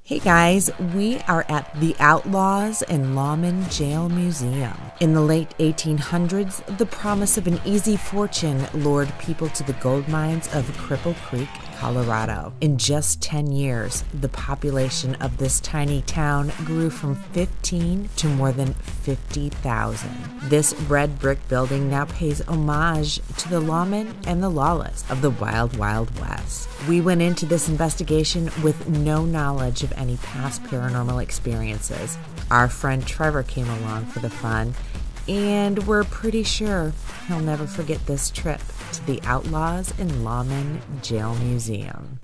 Hey guys, we are at the Outlaws and Lawmen Jail Museum. In the late 1800s, the promise of an easy fortune lured people to the gold mines of Cripple Creek, Colorado. In just 10 years, the population of this tiny town grew from 15 to more than 50,000. This red brick building now pays homage to the lawmen and the lawless of the Wild Wild West. We went into this investigation with no knowledge of any past paranormal experiences. Our friend Trevor came along for the fun, and we're pretty sure he'll never forget this trip to the Outlaws and Lawmen Jail Museum.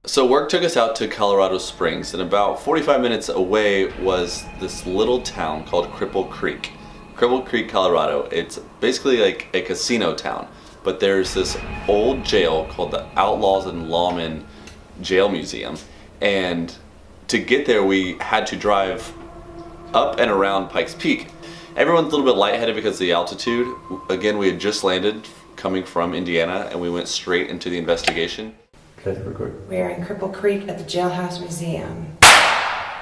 So work took us out to Colorado Springs, and about 45 minutes away was this little town called Cripple Creek. Cripple Creek, Colorado. It's basically like a casino town, but there's this old jail called the Outlaws and Lawmen Jail Museum, and to get there we had to drive up and around Pikes Peak. Everyone's a little bit lightheaded because of the altitude. Again, we had just landed coming from Indiana, and we went straight into the investigation. Okay, record. We are in Cripple Creek at the Jailhouse Museum. That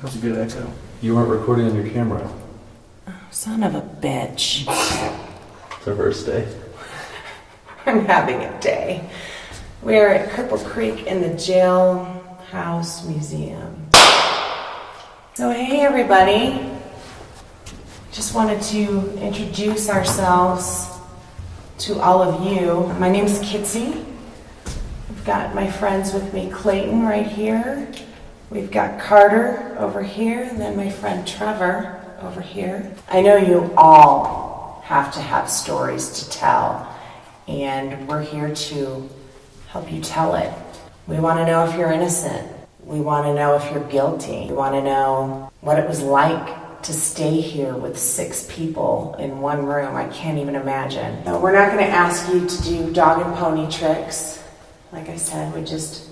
was a good echo. You weren't recording on your camera. Oh, son of a bitch. It's our first day. I'm having a day. We are at Cripple Creek in the Jailhouse Museum. So hey everybody. Just wanted to introduce ourselves to all of you. My name's Kitsy. I've got my friends with me, Clayton right here. We've got Carter over here, and then my friend Trevor over here. I know you all have to have stories to tell, and we're here to help you tell it. We want to know if you're innocent. We want to know if you're guilty. We want to know what it was like to stay here with 6 people in one room. I can't even imagine. No, we're not going to ask you to do dog and pony tricks. Like I said, we just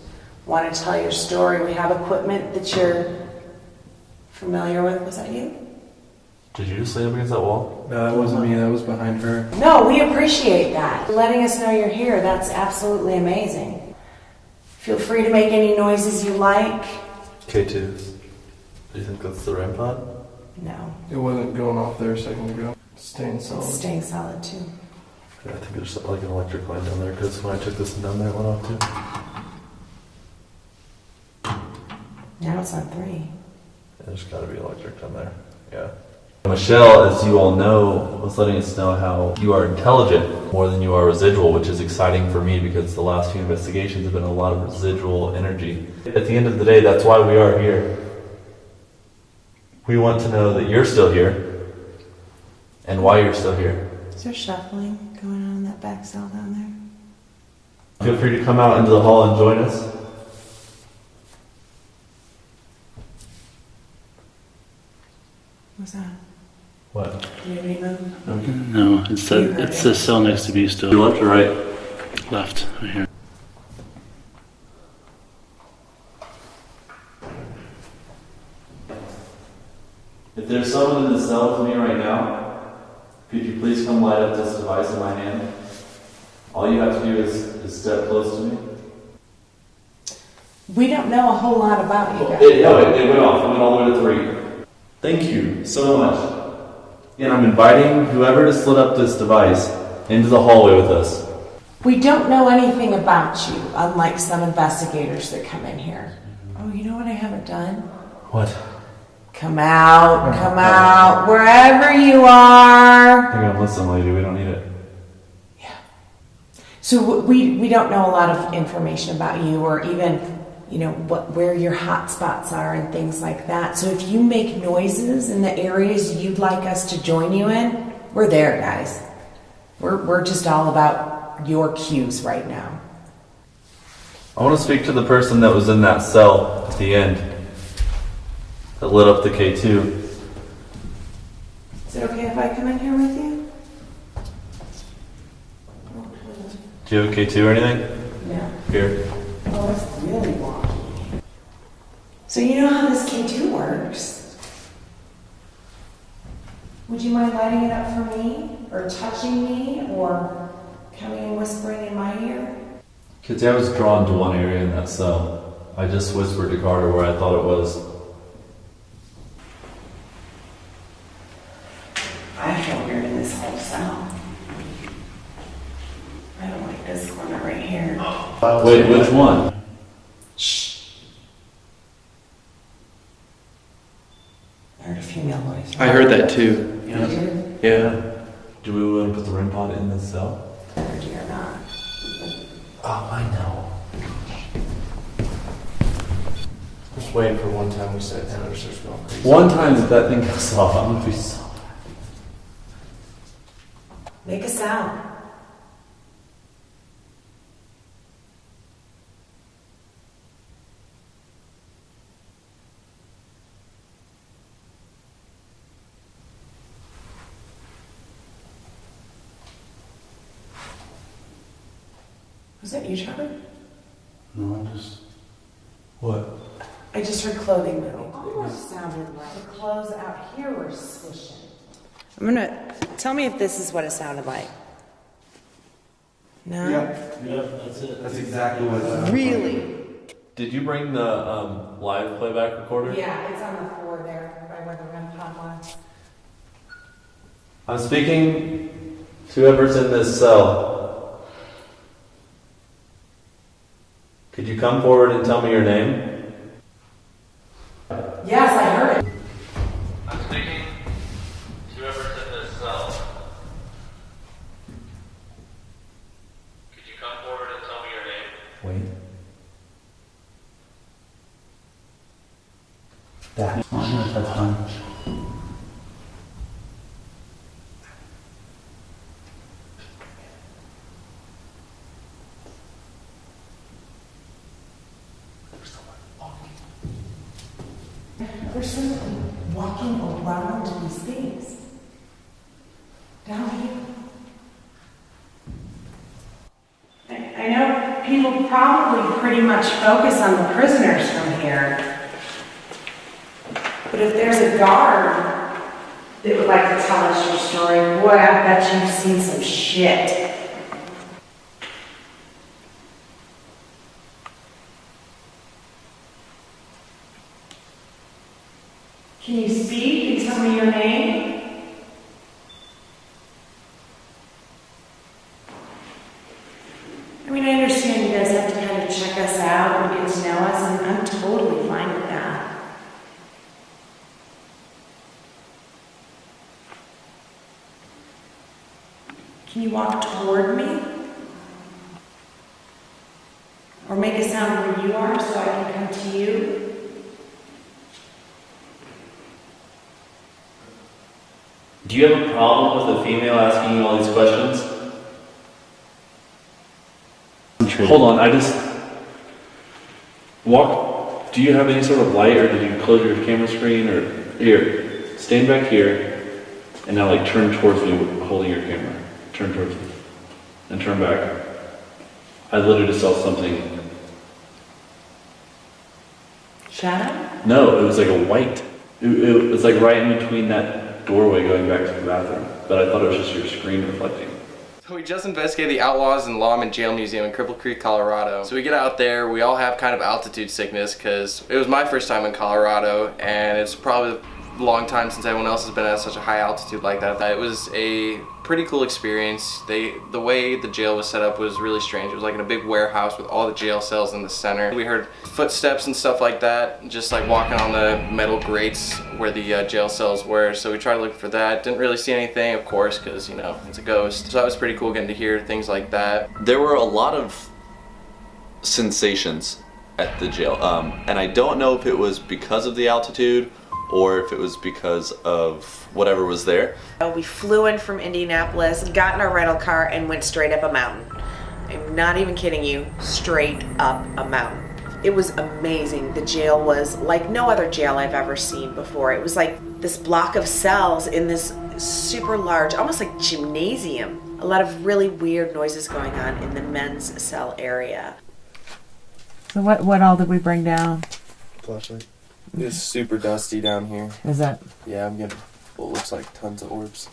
want to tell your story. We have equipment that you're familiar with. Was that you? Did you just lay up against that wall? No, that wasn't me. That was behind her. No, we appreciate that. Letting us know you're here, that's absolutely amazing. Feel free to make any noises you like. K2. Do you think that's the REM pod? No. It wasn't going off there a second ago. It's staying solid. It's staying solid too. Yeah, I think there's like an electric line down there, because when I took this down there, it went off too. Now it's on 3. Yeah, there's got to be electric down there. Yeah. Michelle, as you all know, was letting us know how you are intelligent more than you are residual, which is exciting for me because the last few investigations have been a lot of residual energy. At the end of the day, that's why we are here. We want to know that you're still here and why you're still here. Is there shuffling going on in that back cell down there? Feel free to come out into the hall and join us. What's that? What? Do you have any move? No, it's the cell next to me still. Your left or right? Left, right here. If there's someone in the cell with me right now, could you please come light up this device in my hand? All you have to do is step close to me. We don't know a whole lot about you guys. It went off. It went all the way to 3. Thank you so much. And I'm inviting whoever just lit up this device into the hallway with us. We don't know anything about you, unlike some investigators that come in here. Oh, you know what I haven't done? What? Come out, wherever you are. Hang on, listen, lady, we don't need it. Yeah. So we don't know a lot of information about you, or even you know, where your hot spots are and things like that. So if you make noises in the areas you'd like us to join you in, we're there, guys. We're just all about your cues right now. I want to speak to the person that was in that cell at the end that lit up the K2. Is it okay if I come in here with you? Do you have a K2 or anything? No. Here. Oh, it's really wonky. So you know how this K2 works? Would you mind lighting it up for me? Or touching me? Or coming and whispering in my ear? Kids, I was drawn to one area in that cell. I just whispered to Carter where I thought it was. I feel weird in this whole cell. I don't like this corner right here. Wait, which one? Shh. I heard a female voice. I heard that too. You did? Yeah. Do we want to put the REM pod in this cell? I heard you or not. Oh, I know. Just waiting for one time we sat down and it starts going crazy. One time that thing goes off, I'm going to be so... Make a sound. Was that you, Trevor? No, I'm just. What? I just heard clothing moving. Almost sounded like the clothes out here were swishing. I'm gonna tell me if this is what it sounded like. No. Yep, that's it. That's exactly what it sounded Really? Did you bring the live playback recorder? Yeah, it's on the floor there, by where the REM pod was. I'm speaking to whoever's in this cell. Could you come forward and tell me your name? Yes, I heard it. I'm speaking to whoever's in this cell. Could you come forward and tell me your name? Wait. That. Oh, I know that's fine. There's something walking around these things. Down here. I know people probably pretty much focus on the prisoners from here. But if there's a guard that would like to tell us your story, boy, I bet you've seen some shit. Can you speak and tell me your name? I mean, I understand you guys have to kind of check us out and get to know us, and I'm totally fine with that. Can you walk toward me? Or make a sound where you are so I can come to you? Do you have a problem with a female asking you all these questions? Hold on, I just... Walk... Do you have any sort of light, or did you close your camera screen, or... Here, stand back here, and now like turn towards me holding your camera. Turn towards me. And turn back. I literally just saw something... Shadow? No, it was like a white. It was like right in between that doorway going back to the bathroom. But I thought it was just your screen reflecting. So we just investigated the Outlaws and Lawmen Jail Museum in Cripple Creek, Colorado. So we get out there, we all have kind of altitude sickness because it was my first time in Colorado, and it's probably a long time since everyone else has been at such a high altitude like that. It was a pretty cool experience. The way the jail was set up was really strange. It was like in a big warehouse with all the jail cells in the center. We heard footsteps and stuff like that, just like walking on the metal grates where the jail cells were. So we tried to look for that. Didn't really see anything, of course, because, you know, it's a ghost. So that was pretty cool getting to hear things like that. There were a lot of sensations at the jail. And I don't know if it was because of the altitude or if it was because of whatever was there. We flew in from Indianapolis, got in our rental car, and went straight up a mountain. I'm not even kidding you, straight up a mountain. It was amazing. The jail was like no other jail I've ever seen before. It was like this block of cells in this super large, almost like gymnasium. A lot of really weird noises going on in the men's cell area. So what all did we bring down? Flashlight. It's super dusty down here. Is that... Yeah, I'm getting what looks like tons of orbs.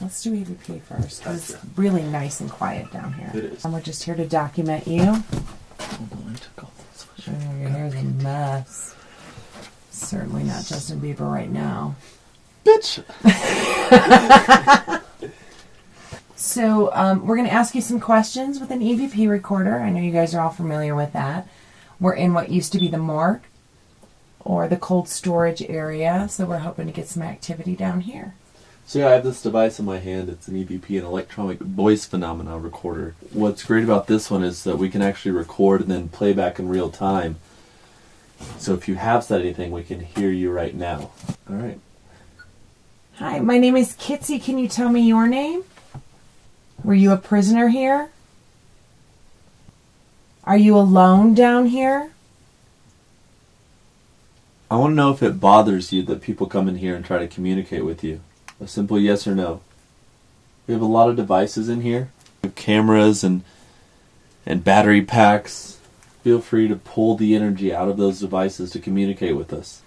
Let's do EVP first. It's really nice and quiet down here. It is. And we're just here to document you. Hold on, I took all this. Oh, your hair's a mess. Certainly not Justin Bieber right now. Bitch! So we're going to ask you some questions with an EVP recorder. I know you guys are all familiar with that. We're in what used to be the morgue or the cold storage area, so we're hoping to get some activity down here. So yeah, I have this device in my hand. It's an EVP, an electronic voice phenomena recorder. What's great about this one is that we can actually record and then play back in real time. So if you have said anything, we can hear you right now. All right. Hi, my name is Kitsy. Can you tell me your name? Were you a prisoner here? Are you alone down here? I want to know if it bothers you that people come in here and try to communicate with you. A simple yes or no. We have a lot of devices in here. We have cameras and battery packs. Feel free to pull the energy out of those devices to communicate with us.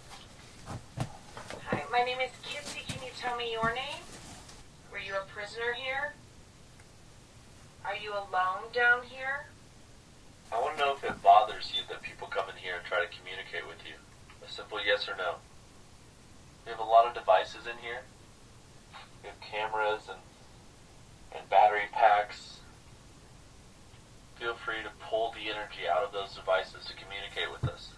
Hi, my name is Kitsy. Can you tell me your name? Were you a prisoner here? Are you alone down here? I want to know if it bothers you that people come in here and try to communicate with you. A simple yes or no. We have a lot of devices in here. We have cameras and battery packs. Feel free to pull the energy out of those devices to communicate with us.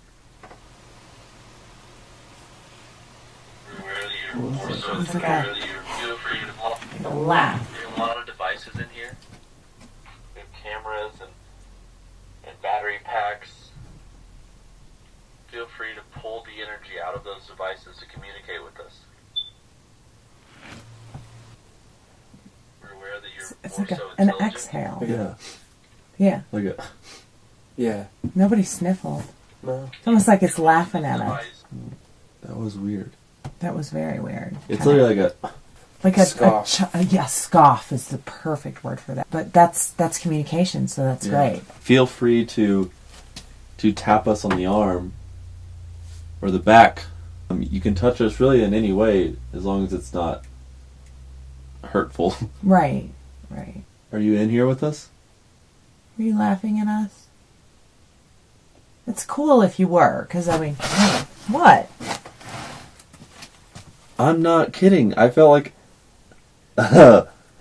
We're aware that you're more so It's like aware that you're feel free to pull. a laugh. We have a lot of devices in here. We have cameras and battery packs. Feel free to pull the energy out of those devices to communicate with us. We're aware that you're It's more like so an intelligent. exhale. Yeah. Yeah. Like a Yeah. Nobody sniffled. No. It's almost like it's laughing at us. device. That was weird. That was very weird. It's Kinda- literally like a Scoff. yeah, scoff is the perfect word for that. But that's communication, so that's great. Feel free to tap us on the arm or the back. You can touch us really in any way as long as it's not hurtful. Right, right. Are you in here with us? Were you laughing at us? It's cool if you were, because I mean, what? I'm not kidding. I felt like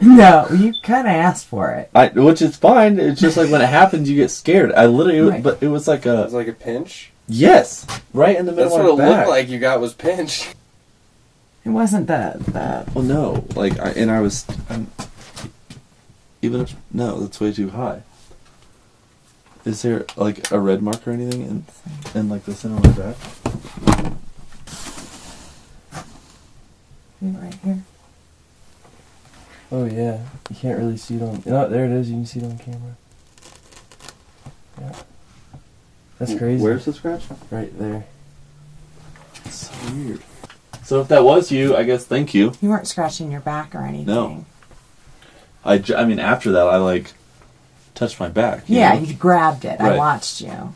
No, you kind of asked for it. which is fine. It's just like when it happens, you get scared. I literally, Right. but it was like It a was like a pinch. yes, right in the middle That's of what my it back. looked like you got was pinched. It wasn't the Well, no, like, even if no, that's way too high. Is there like a red mark or anything in like the center of my back? right here. Oh yeah, you can't really see it on. Oh, there it is. You can see it on camera. Yeah, that's crazy. Where's the scratch? Right there. It's so weird. So if that was you, I guess thank you. You weren't scratching your back or anything. No. I mean, after that, I like touched my back. Yeah, know? you grabbed it. I Right. watched you.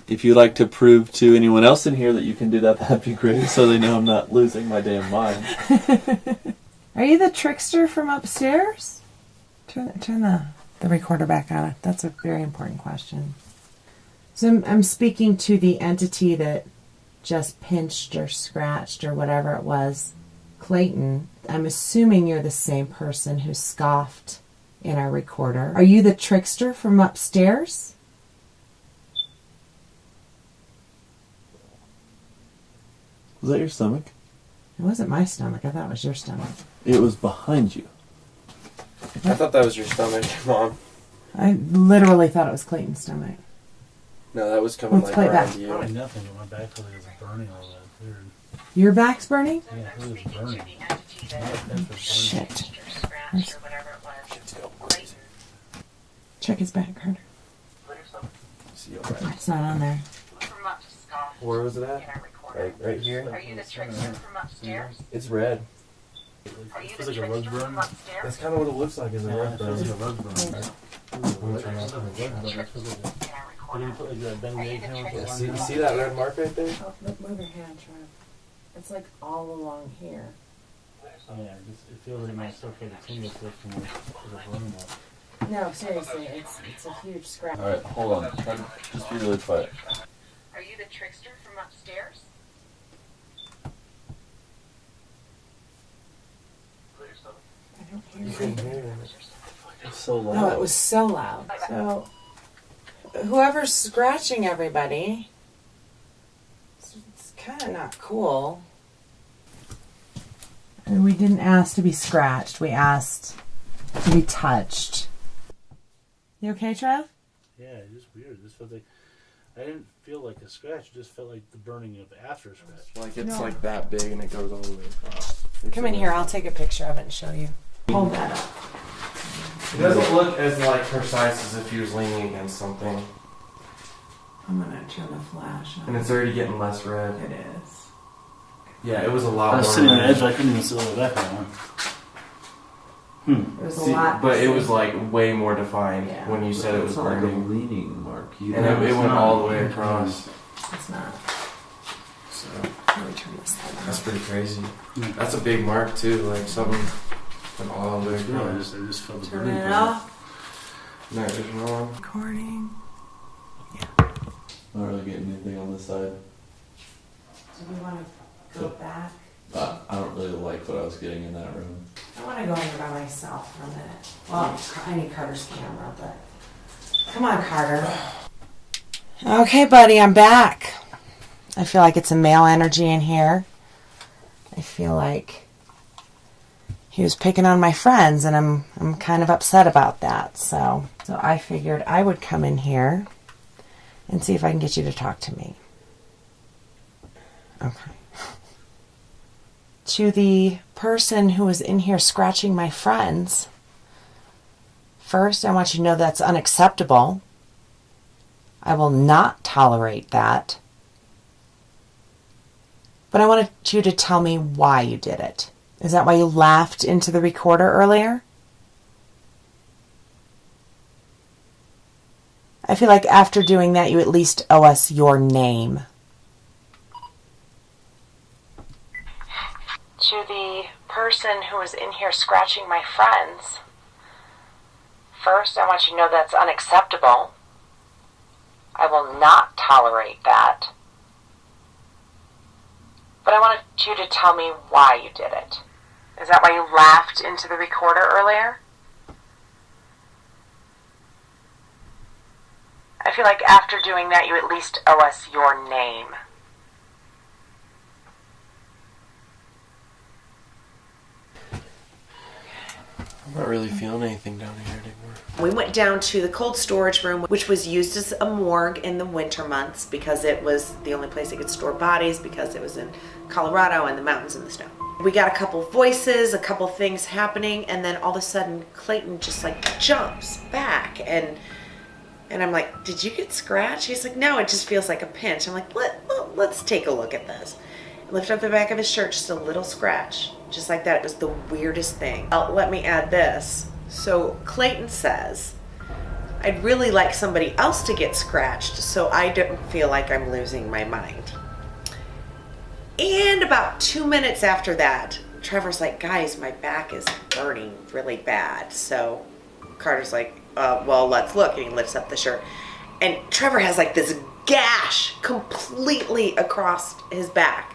If you'd like to prove to anyone else in here that you can do that, that'd be great. So they know I'm not losing my damn mind. Are you the trickster from upstairs? Turn the recorder back on. That's a very important question. So I'm speaking to the entity that just pinched or scratched or whatever it was, Clayton. I'm assuming you're the same person who scoffed in our recorder. Are you the trickster from upstairs? Was that your stomach? It wasn't my stomach. I thought it was your stomach. It was behind you. I thought that was your stomach, Mom. I literally thought it was Clayton's stomach. No, that was coming Let's like play around back. you. Probably nothing, but my back feels like it's burning all that. Weird. Your back's burning? Yeah, it feels like it's burning. Shit. Check his back, Carter. See, all right. It's not on there. Where was it at? Right here. Are you the trickster from upstairs? It's red. Are you It the feels like a trickster rug burn. from upstairs? That's kind of what it looks like. Is a Yeah, rug it feels burn. like a rug burn. It feels like a rug burn. It feels like a... What do you put like that bang the egg hammer? Yeah, see that red mark right there? Oh, move your hand, Trev. It's like all along here. Yeah, it feels like my stuff like a tingle feels from like a burn up. No, seriously, it's a huge scratch. All right, hold on. Try to just be really quiet. Are you the trickster from upstairs? I don't hear You it. couldn't hear it. It's so loud. No, it was so loud. So, whoever's scratching everybody, it's kind of not cool. And we didn't ask to be scratched. We asked to be touched. You okay, Trev? Yeah, it's just weird. It just felt like I didn't feel like a scratch. It just felt like the burning of after a scratch. Like it's No. like that big and it goes all the way across. Come in here. I'll take a picture of it and show you. Hold that up. It doesn't look as like precise as if he was leaning against something, I'm gonna turn the flash and on. it's already getting less red. It is. Yeah, it was a lot I was more sitting on the red. edge. I couldn't even see all the back of that one. It was See, a lot. but it was like way more defined Yeah. when you said it was It's not like a burning, leaning mark. You and know, it it's went not. all the way across. It's not. So Let me turn this thing that's on. pretty crazy. Yeah. That's a big mark too, like something went all the way Yeah, I across. just felt the Turn burning. it off. Night vision on. Recording. Not really getting anything on this side. Do we want to go back? But I don't really like what I was getting in that room. I want to go in here by myself for a minute. Well, I need Carter's camera, but come on, Carter. Okay, buddy, I'm back. I feel like it's a male energy in here. I feel like he was picking on my friends, and I'm kind of upset about that. So I figured I would come in here and see if I can get you to talk to me. Okay. To the person who was in here scratching my friends, first, I want you to know that's unacceptable. I will not tolerate that. But I wanted you to tell me why you did it. Is that why you laughed into the recorder earlier? I feel like after doing that, you at least owe us your name. To the person who was in here scratching my friends, first, I want you to know that's unacceptable. I will not tolerate that. But I wanted you to tell me why you did it. Is that why you laughed into the recorder earlier? I feel like after doing that, you at least owe us your name. I'm not really feeling anything down here anymore. We went down to the cold storage room, which was used as a morgue in the winter months because it was the only place they could store bodies because it was in Colorado and the mountains and the snow. We got a couple voices, a couple things happening, and then all of a sudden Clayton just like jumps back and I'm like, did you get scratched? He's like, no, it just feels like a pinch. I'm like, let's take a look at this. Lift up the back of his shirt, just a little scratch. Just like that. It was the weirdest thing. Let me add this. So Clayton says, I'd really like somebody else to get scratched so I don't feel like I'm losing my mind. And about 2 minutes after that, Trevor's like, guys, my back is burning really bad. So Carter's like, well, let's look. And he lifts up the shirt. And Trevor has like this gash completely across his back.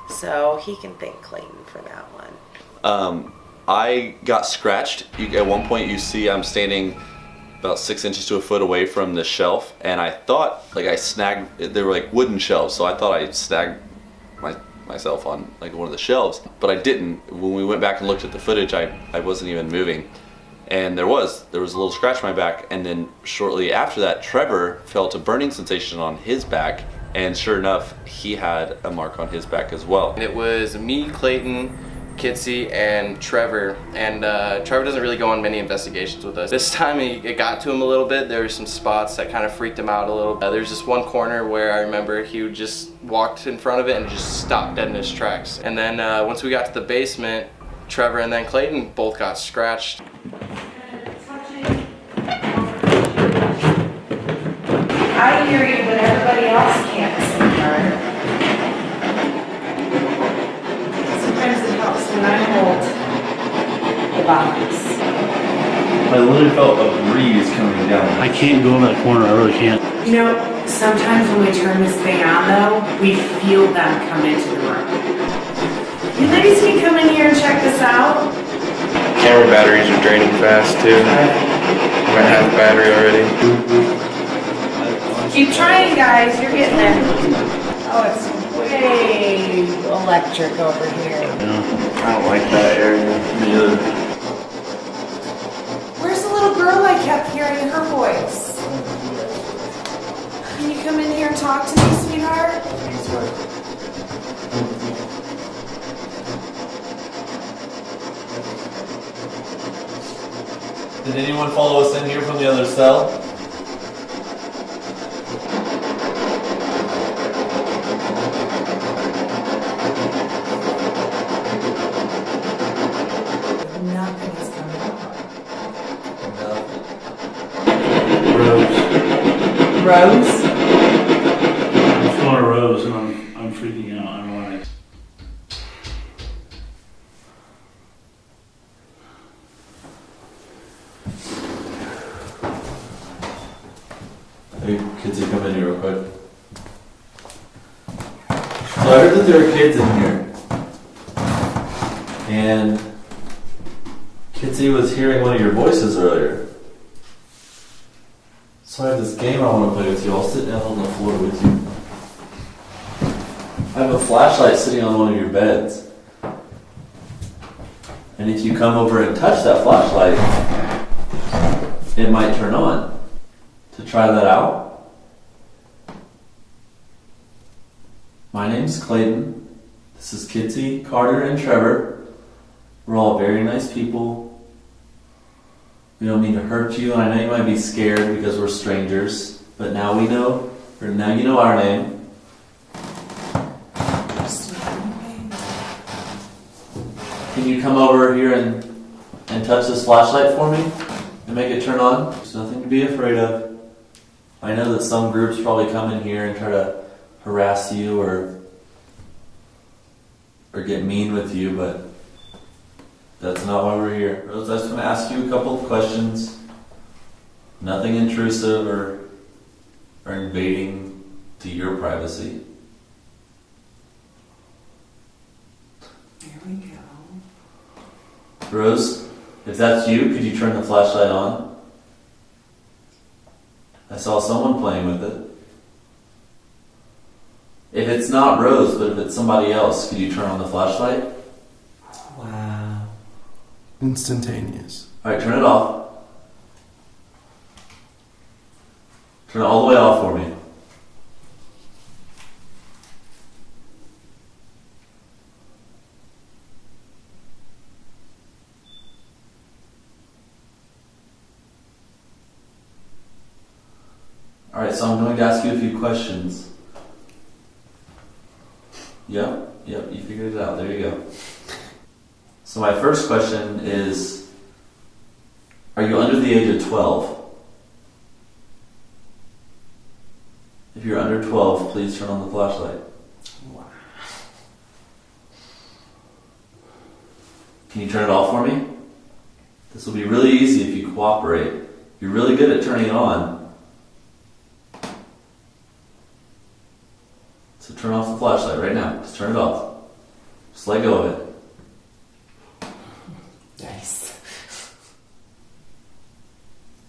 So he can thank Clayton for that one. I got scratched. At one point you see I'm standing about 6 inches to a foot away from the shelf, and I thought like I snagged, they were like wooden shelves, so I thought I snagged myself on like one of the shelves, but I didn't. When we went back and looked at the footage, I wasn't even moving. And there was a little scratch on my back, and then shortly after that, Trevor felt a burning sensation on his back, and sure enough, he had a mark on his back as well. And it was me, Clayton, Kitsy, and Trevor. And Trevor doesn't really go on many investigations with us. This time it got to him a little bit. There were some spots that kind of freaked him out a little. There's this one corner where I remember he would just walked in front of it and just stopped dead in his tracks. And then once we got to the basement, Trevor and then Clayton both got scratched. I hear you, but everybody else can't, sweetheart. Sometimes it helps when I hold the box. I literally felt a breeze coming down. I can't go over that corner, I really can't. You know, sometimes when we turn this thing on though, we feel them come into the room. You ladies can come in here and check this out. Camera batteries are draining fast too. Might have a battery already. Keep trying, guys. You're getting there. Oh, it's way electric over here. I don't like that area. Me either. Where's the little girl I kept hearing her voice? Can you come in here and talk to me, sweetheart? Did anyone follow us in here from the other cell? Nothing is coming up. Rose? I'm feeling a rose and I'm freaking out. I don't know why. Hey, kids, you come in here real quick. So I heard that there are kids in here. And Kitsy was hearing one of your voices earlier. So I have this game I want to play with you. I'll sit down on the floor with you. I have a flashlight sitting on one of your beds. And if you come over and touch that flashlight, it might turn on. To try that out, my name's Clayton. This is Kitsy, Carter, and Trevor. We're all very nice people. We don't mean to hurt you, and I know you might be scared because we're strangers, but now we know, or now you know our name. Can you come over here and touch this flashlight for me and make it turn on? There's nothing to be afraid of. I know that some groups probably come in here and try to harass you or get mean with you, but that's not why we're here. Rose, I just want to ask you a couple of questions. Nothing intrusive or invading to your privacy. Here we go. Rose, if that's you, could you turn the flashlight on? I saw someone playing with it. If it's not Rose, but if it's somebody else, could you turn on the flashlight? Wow. Instantaneous. Alright, turn it off. Turn it all the way off for me. Alright, so I'm going to ask you a few questions. Yep, you figured it out. There you go. So my first question is, are you under the age of 12? If you're under 12, please turn on the flashlight. Wow. Can you turn it off for me? This will be really easy if you cooperate. You're really good at turning it on. So turn off the flashlight right now. Just turn it off. Just let go of it. Nice.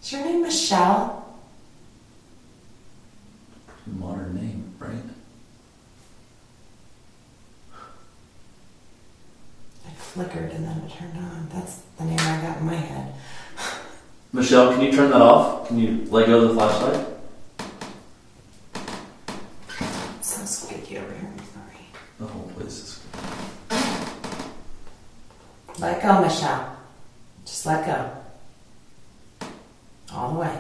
Is your name Michelle? Modern name, right? It flickered and then it turned on. That's the name I got in my head. Michelle, can you turn that off? Can you let go of the flashlight? It's so squeaky over here. I'm sorry. The whole place is. Let go, Michelle. Just let go. All the way.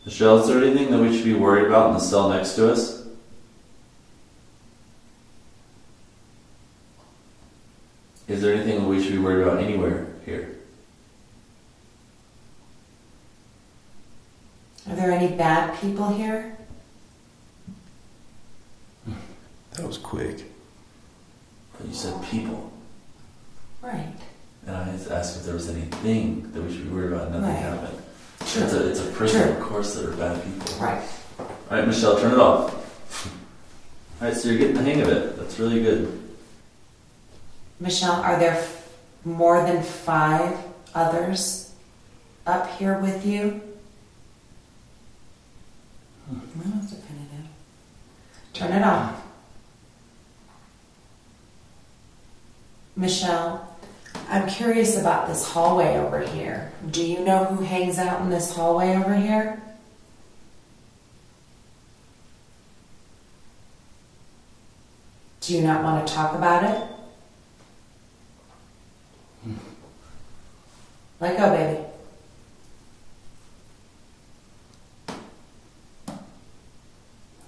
Michelle, is there anything that we should be worried about in the cell next to us? Is there anything that we should be worried about anywhere here? Are there any bad people here? That was quick. But you said people. Right. And I asked if there was anything that we should be worried about. Nothing Right. happened. Sure. It's a prison, Sure. of course there are bad people. Right. Alright, Michelle, turn it off. Alright, so you're getting the hang of it. That's really good. Michelle, are there more than 5 others up here with you? That was definitive. Turn it off. Michelle, I'm curious about this hallway over here. Do you know who hangs out in this hallway over here? Do you not want to talk about it? Let go, baby.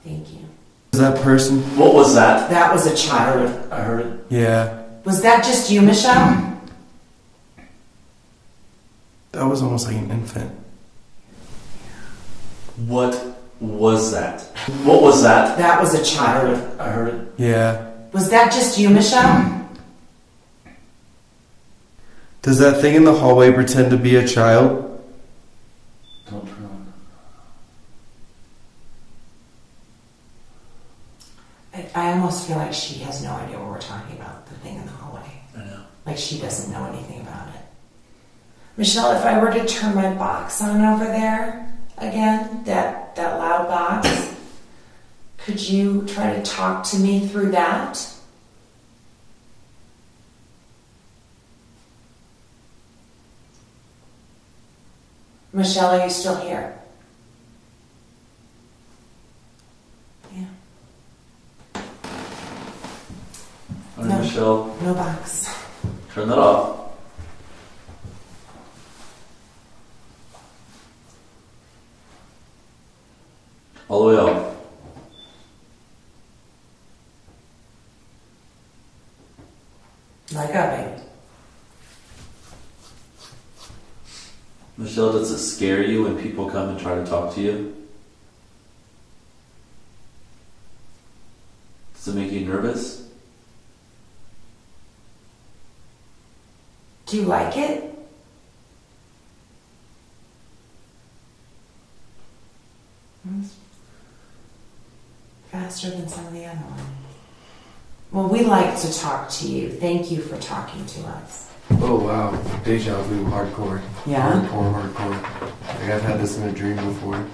Thank you. Is that person? What was that? That was a child. I heard it. Yeah. Was that just you, Michelle? That was almost like an infant. What was that? What was that? That was a child. I heard it. Yeah. Was that just you, Michelle? Does that thing in the hallway pretend to be a child? Don't turn on. I almost feel like she has no idea what we're talking about, the thing in the hallway. I know. Like she doesn't know anything about it. Michelle, if I were to turn my box on over there again, that loud box, could you try to talk to me through that? Michelle, are you still here? Yeah. Alright, No. Michelle, No box. turn that off. All the way off. Let go, baby. Michelle, does it scare you when people come and try to talk to you? Does it make you nervous? Do you like it? Faster than some of the other ones. Well, we like to talk to you. Thank you for talking to us. Oh wow, deja vu hardcore. Yeah? Hardcore. Like I've had this in a dream before.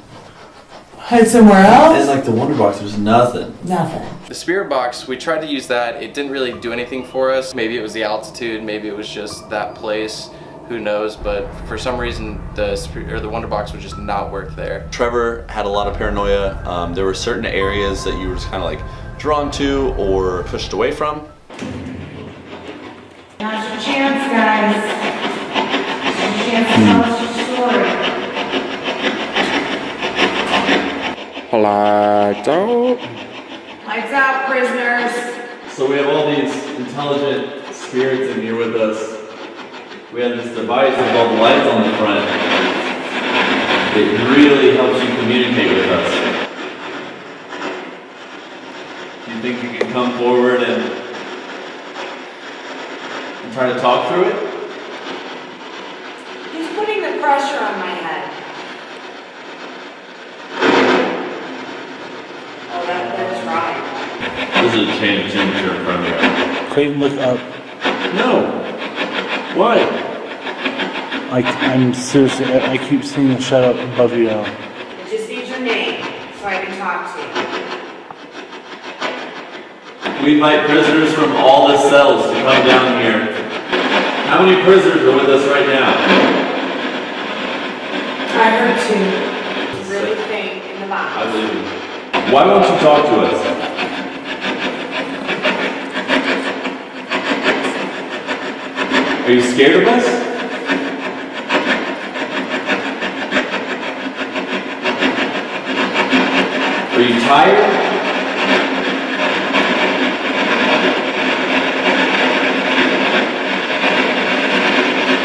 Head somewhere else? It's like the Wonder Box, there's nothing. Nothing. The spirit box, we tried to use that. It didn't really do anything for us. Maybe it was the altitude, maybe it was just that place. Who knows? But for some reason, the Wonder Box would just not work there. Trevor had a lot of paranoia. There were certain areas that you were just kind of like drawn to or pushed away from. Now's your chance, guys. Now's your chance to tell us your story. Lights out. Lights out, prisoners. So we have all these intelligent spirits in here with us. We have this device with all the lights on the front. It really helps you communicate with us. Do you think you can come forward and try to talk through it? He's putting the pressure on my head. Oh, that's right. This is a change of temperature in front of you. Clayton, look up. No. Why? I'm seriously, I keep seeing the shut up above you now. I just need your name so I can talk to you. We invite prisoners from all the cells to come down here. How many prisoners are with us right now? I heard two. Really faint in the box. I believe you. Why won't you talk to us? Are you scared of us? Are you tired?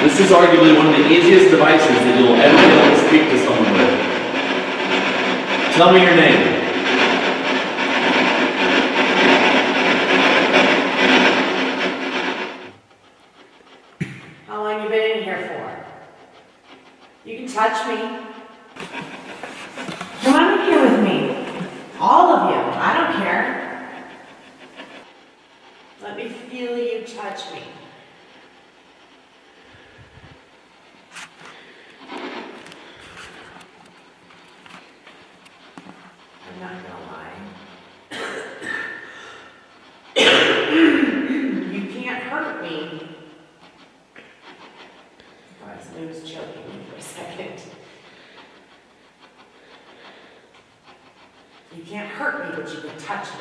This is arguably one of the easiest devices that you'll ever be able to speak to someone with. Tell me your name. How long you been in here for? You can touch me. Come on in here with me. All of you. I don't care. Let me feel you touch me. I'm not gonna lie. You can't hurt me. God, somebody was choking me for a second. You can't hurt me, but you can touch me.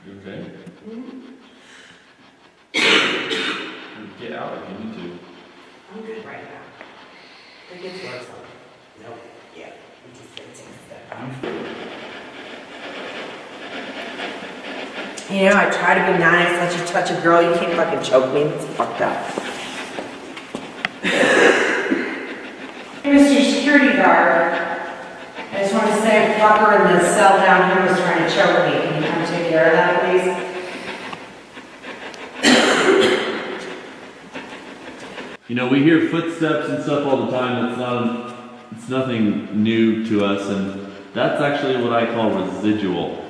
You okay? Get out if you need to. I'm good right now. It gets worse on. Nope. Yeah. We just get things done. You know, I try to be nice, let you touch a girl, you can't fucking choke me. It's fucked up. Hey, Mr. Security Guard. I just want to say a fucker in the cell down here was trying to choke me. Can you come take care of that, please? You know, we hear footsteps and stuff all the time. It's nothing new to us, and that's actually what I call residual.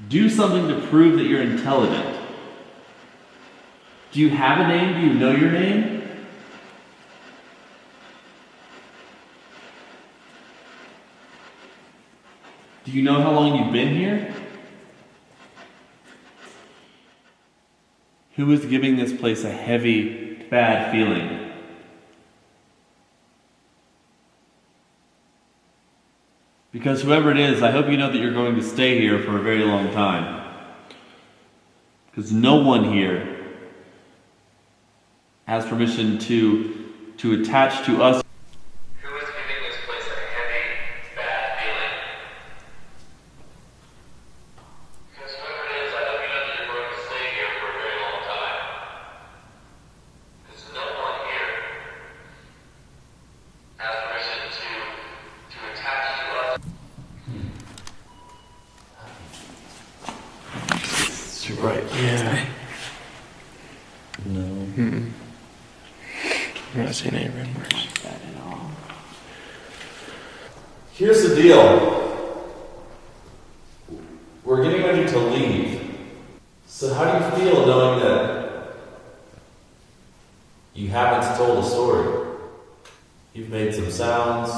Do something to prove that you're intelligent. Do you have a name? Do you know your name? Do you know how long you've been here? Who is giving this place a heavy, bad feeling? Because whoever it is, I hope you know that you're going to stay here for a very long time. Because no one here has permission to attach to us. Who is giving this place a heavy, bad feeling? Because whoever it is, I hope you know that you're going to stay here for a very long time. Because no one here has permission to attach to us. It's too bright. Yeah. No. I'm not seeing any red marks. Not at all. Here's the deal. We're getting ready to leave. So how do you feel knowing that you haven't told a story? You've made some sounds,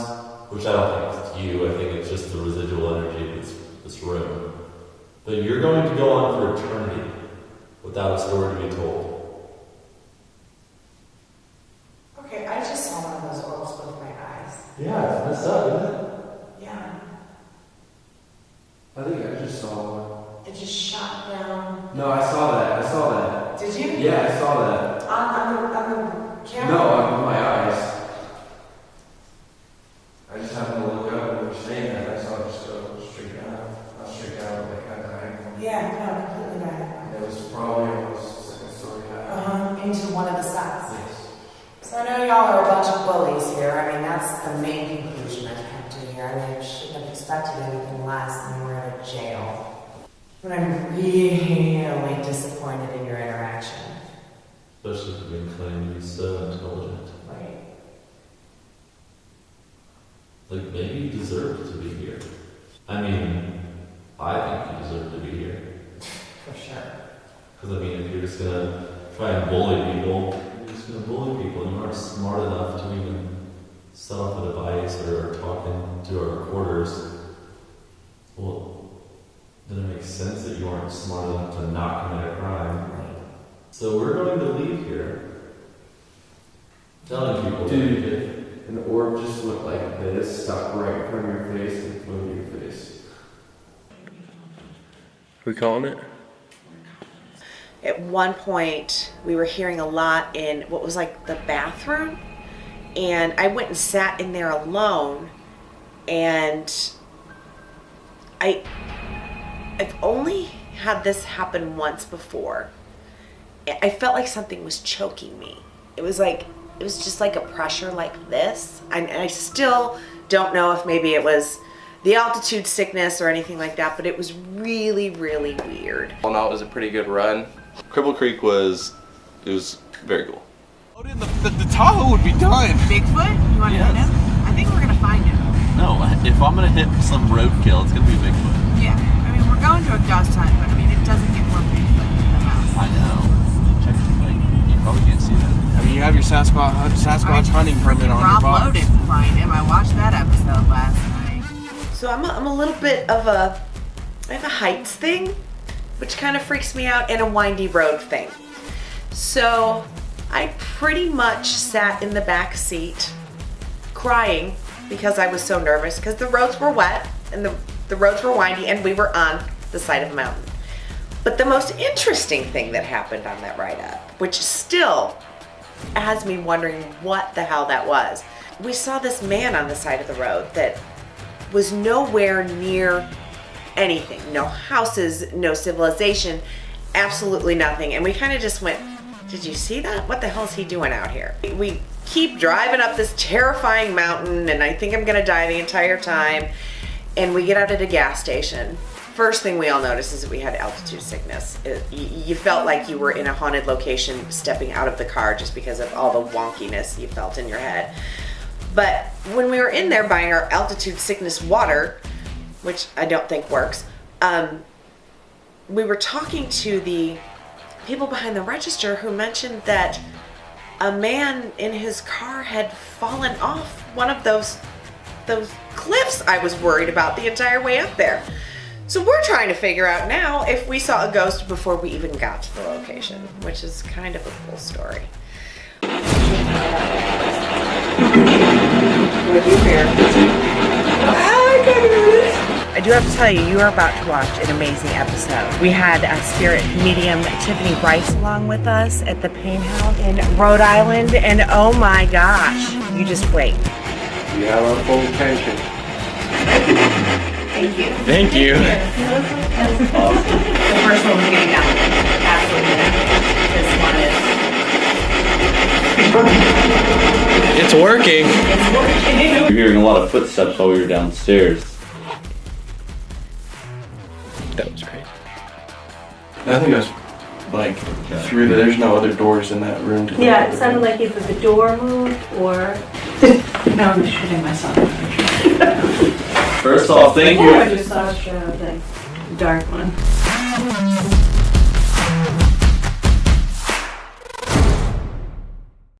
which I don't think it's you. I think it's just the residual energy of this room. But you're going to go on for eternity without a story to be told. Okay, I just saw one of those orbs with my eyes. Yeah, it's messed up, isn't it? Yeah. I think I just saw one. It just shot down. No, I saw that. Did you? Yeah, I saw that. On the camera? No, with my eyes. I just happened to look up and we were saying that. I saw it just go straight down. Not straight down, but kind of diagonal. Yeah, no, completely diagonal. It was probably almost second story high. Into one of the sides. Yes. So I know y'all are a bunch of bullies here. I mean, that's the main conclusion I've come to here. I mean, I shouldn't have expected anything less than we were at a jail. But I'm really disappointed in your interaction. Especially for being claimed to be so intelligent. Right. Like, maybe you deserve to be here. I mean, I think you deserve to be here. For sure. Because, I mean, if you're just gonna try and bully people, you're just gonna bully people, and you aren't smart enough to even set off a device or are talking to our recorders, well, then it makes sense that you aren't smart enough to not commit a crime. So we're going to leave here telling people Dude, an orb just went like this, stopped right in front of your face, and flew into your face. We calling it? At one point, we were hearing a lot in what was like the bathroom, and I went and sat in there alone, and I've only had this happen once before. I felt like something was choking me. It was just like a pressure like this, and I still don't know if maybe it was the altitude sickness or anything like that, but it was really, really weird. All in all, it was a pretty good run. Cripple Creek was very cool. The Tahoe would be done. Bigfoot? You want to hit him? I think we're gonna find him. No, if I'm gonna hit some roadkill, it's gonna be Bigfoot. Yeah. I mean, we're going to a ghost hunt, but I mean, it doesn't get more Bigfoot in the house. I know. Check you probably can't see that. I mean, you have your Sasquatch hunting permit on your box. Rob didn't find him. I watched that episode last night. So I'm a little bit of I have a heights thing, which kind of freaks me out, and a windy road thing. So I pretty much sat in the back seat crying because I was so nervous because the roads were wet and the roads were windy and we were on the side of a mountain. But the most interesting thing that happened on that ride up, which still has me wondering what the hell that was. We saw this man on the side of the road that was nowhere near anything. No houses, no civilization, absolutely nothing. And we kind of just went, did you see that? What the hell is he doing out here? We keep driving up this terrifying mountain, and I think I'm gonna die the entire time. And we get out at a gas station. First thing we all noticed is that we had altitude sickness. You felt like you were in a haunted location stepping out of the car just because of all the wonkiness you felt in your head. But when we were in there buying our altitude sickness water, which I don't think works, we were talking to the people behind the register who mentioned that a man in his car had fallen off one of those cliffs I was worried about the entire way up there. So we're trying to figure out now if we saw a ghost before we even got to the location, which is kind of a cool story. I do have to tell you, you are about to watch an amazing episode. We had a spirit medium, Tiffany Rice, along with us at the Pain House in Rhode Island, and oh my gosh, you just wait. You have our full attention. Thank you. Thank you. The first one was getting down. Absolutely. This one is. It's working. It's working. You're hearing a lot of footsteps while we were downstairs. That was crazy. I think it was like through there's no other doors in that room. To Yeah, it sounded like either the door moved or... No, I'm shooting myself. First off, thank you. I just saw a shadow thing. Dark one.